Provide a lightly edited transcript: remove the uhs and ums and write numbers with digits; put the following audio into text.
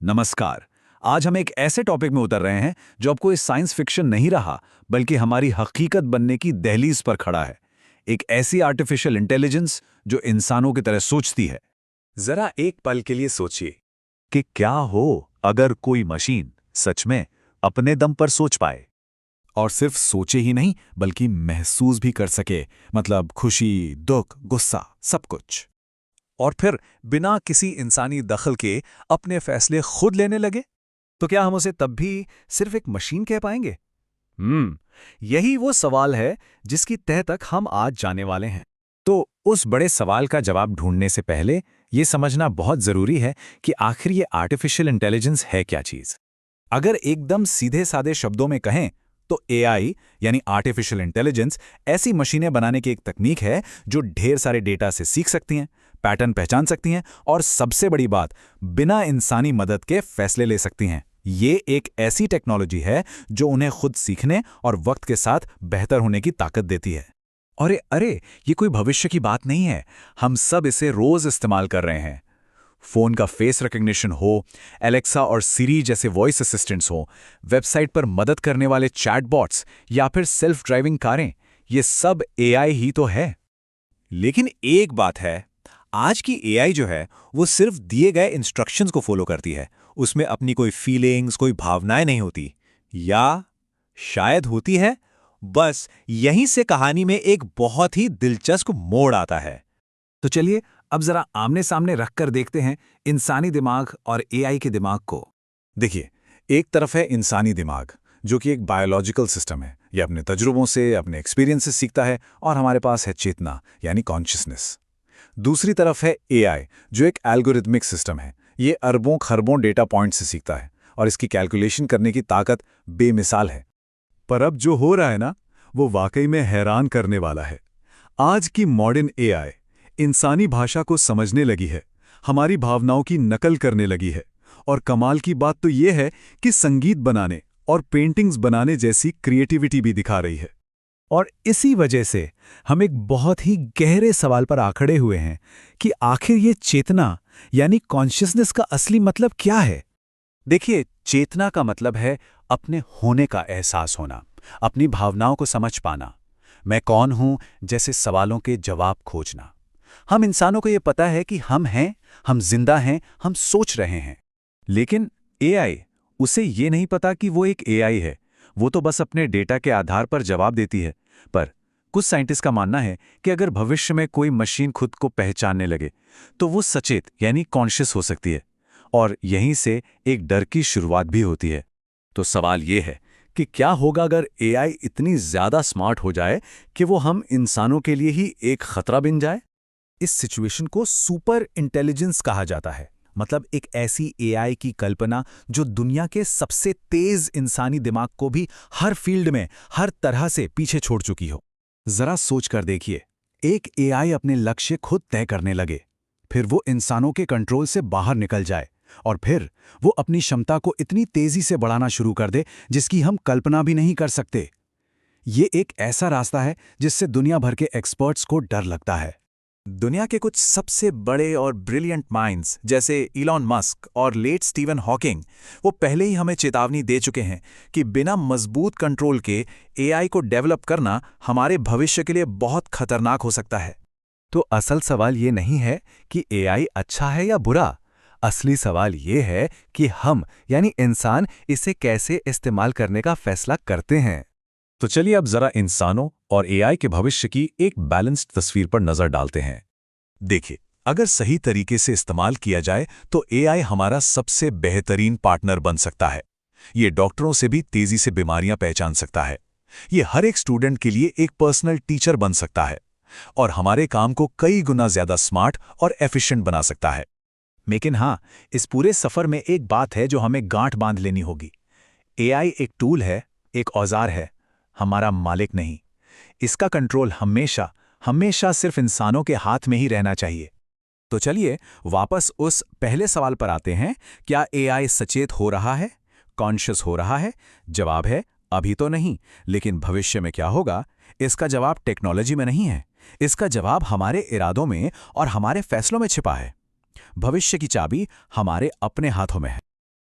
नमस्कार। आज हम एक ऐसे टॉपिक में उतर रहे हैं जो अब कोई साइंस फिक्शन नहीं रहा, बल्कि हमारी हकीकत बनने की दहलीज पर खड़ा है। एक ऐसी आर्टिफिशियल इंटेलिजेंस जो इंसानों की तरह सोचती है। जरा एक पल के लिए सोचिए कि क्या हो अगर कोई मशीन सच में अपने दम पर सोच पाए। और सिर्फ सोचे ही नहीं, बल्कि महसूस भी कर सके। मतलब खुशी, दुख, गुस्सा, सब कुछ। और फिर बिना किसी इंसानी दखल के अपने फैसले खुद लेने लगे। तो क्या हम उसे तब भी सिर्फ एक मशीन कह पाएंगे? यही वो सवाल है जिसकी तह तक हम आज जाने वाले हैं। तो उस बड़े सवाल का जवाब ढूंढने से पहले ये समझना बहुत जरूरी है कि आखिर ये आर्टिफिशियल इंटेलिजेंस है क्या चीज। अगर एकदम सीधे सादे शब्दों में कहें तो एआई यानी आर्टिफिशियल इंटेलिजेंस ऐसी मशीनें बनाने की एक तकनीक है जो ढेर सारे डेटा से सीख सकती हैं, पैटर्न पहचान सकती हैं और सबसे बड़ी बात, बिना इंसानी मदद के फैसले ले सकती हैं। ये एक ऐसी टेक्नोलॉजी है जो उन्हें खुद सीखने और वक्त के साथ बेहतर होने की ताकत देती है। और अरे, ये कोई भविष्य की बात नहीं है, हम सब इसे रोज इस्तेमाल कर रहे हैं। फोन का फेस रिकग्निशन हो, एलेक्सा और सिरी जैसे वॉइस असिस्टेंट्स हो, वेबसाइट पर मदद करने वाले चैटबॉट्स या फिर सेल्फ ड्राइविंग कारें, ये सब एआई ही तो है। लेकिन एक बात है, आज की एआई जो है वो सिर्फ दिए गए इंस्ट्रक्शंस को फॉलो करती है। उसमें अपनी कोई फीलिंग्स, कोई भावनाएं नहीं होती। या शायद होती है। बस यहीं से कहानी में एक बहुत ही दिलचस्प मोड़ आता है। तो चलिए अब जरा आमने सामने रखकर देखते हैं इंसानी दिमाग और एआई के दिमाग को। देखिए, एक तरफ है इंसानी दिमाग जो कि एक बायोलॉजिकल सिस्टम है। ये अपने तजुर्बों से, अपने एक्सपीरियंस से सीखता है। और हमारे पास है चेतना यानी कॉन्शियसनेस। दूसरी तरफ है एआई जो एक एल्गोरिथमिक सिस्टम है। ये अरबों खरबों डेटा पॉइंट से सीखता है और इसकी कैलकुलेशन करने की ताकत बेमिसाल है। पर अब जो हो रहा है ना, वो वाकई में हैरान करने वाला है। आज की मॉडर्न एआई इंसानी भाषा को समझने लगी है, हमारी भावनाओं की नकल करने लगी है। और कमाल की बात तो ये है कि संगीत बनाने और पेंटिंग्स बनाने जैसी क्रिएटिविटी भी दिखा रही है। और इसी वजह से हम एक बहुत ही गहरे सवाल पर आखड़े हुए हैं कि आखिर ये चेतना यानी कॉन्शियसनेस का असली मतलब क्या है। देखिए, चेतना का मतलब है अपने होने का एहसास होना, अपनी भावनाओं को समझ पाना। मैं कौन हूं जैसे सवालों के जवाब खोजना। हम इंसानों को ये पता है कि हम हैं, हम जिंदा हैं, हम सोच रहे हैं। लेकिन एआई, उसे ये नहीं पता कि वो एक एआई है। वो तो बस अपने डेटा के आधार पर जवाब देती है। पर कुछ साइंटिस्ट का मानना है कि अगर भविष्य में कोई मशीन खुद को पहचानने लगे तो वो सचेत यानी कॉन्शियस हो सकती है। और यहीं से एक डर की शुरुआत भी होती है। तो सवाल ये है कि क्या होगा अगर एआई इतनी ज्यादा स्मार्ट हो जाए कि वो हम इंसानों के लिए ही एक खतरा बन जाए। इस सिचुएशन को सुपर इंटेलिजेंस कहा जाता है। मतलब एक ऐसी एआई की कल्पना जो दुनिया के सबसे तेज इंसानी दिमाग को भी हर फील्ड में हर तरह से पीछे छोड़ चुकी हो। जरा सोच कर देखिए, एक एआई अपने लक्ष्य खुद तय करने लगे, फिर वो इंसानों के कंट्रोल से बाहर निकल जाए और फिर वो अपनी क्षमता को इतनी तेजी से बढ़ाना शुरू कर दे जिसकी हम कल्पना भी नहीं कर सकते। ये एक ऐसा रास्ता है जिससे दुनिया भर के एक्सपर्ट्स को डर लगता है। दुनिया के कुछ सबसे बड़े और ब्रिलियंट माइंड्स जैसे इलॉन मस्क और लेट स्टीवन हॉकिंग, वो पहले ही हमें चेतावनी दे चुके हैं कि बिना मजबूत कंट्रोल के एआई को डेवलप करना हमारे भविष्य के लिए बहुत खतरनाक हो सकता है। तो असल सवाल ये नहीं है कि एआई अच्छा है या बुरा। असली सवाल ये है कि हम यानी इंसान इसे कैसे इस्तेमाल करने का फैसला करते हैं। तो चलिए अब जरा इंसानों और एआई के भविष्य की एक बैलेंस्ड तस्वीर पर नजर डालते हैं। देखिए, अगर सही तरीके से इस्तेमाल किया जाए तो एआई हमारा सबसे बेहतरीन पार्टनर बन सकता है। ये डॉक्टरों से भी तेजी से बीमारियां पहचान सकता है। ये हर एक स्टूडेंट के लिए एक पर्सनल टीचर बन सकता है और हमारे काम को कई गुना ज्यादा स्मार्ट और एफिशिएंट बना सकता है। लेकिन हाँ, इस पूरे सफर में एक बात है जो हमें गांठ बांध लेनी होगी। एआई एक टूल है, एक औजार है, हमारा मालिक नहीं। इसका कंट्रोल हमेशा हमेशा सिर्फ इंसानों के हाथ में ही रहना चाहिए। तो चलिए वापस उस पहले सवाल पर आते हैं, क्या एआई सचेत हो रहा है, कॉन्शियस हो रहा है? जवाब है अभी तो नहीं। लेकिन भविष्य में क्या होगा? इसका जवाब टेक्नोलॉजी में नहीं है, इसका जवाब हमारे इरादों में और हमारे फैसलों में छिपा है। भविष्य की चाबी हमारे अपने हाथों में है।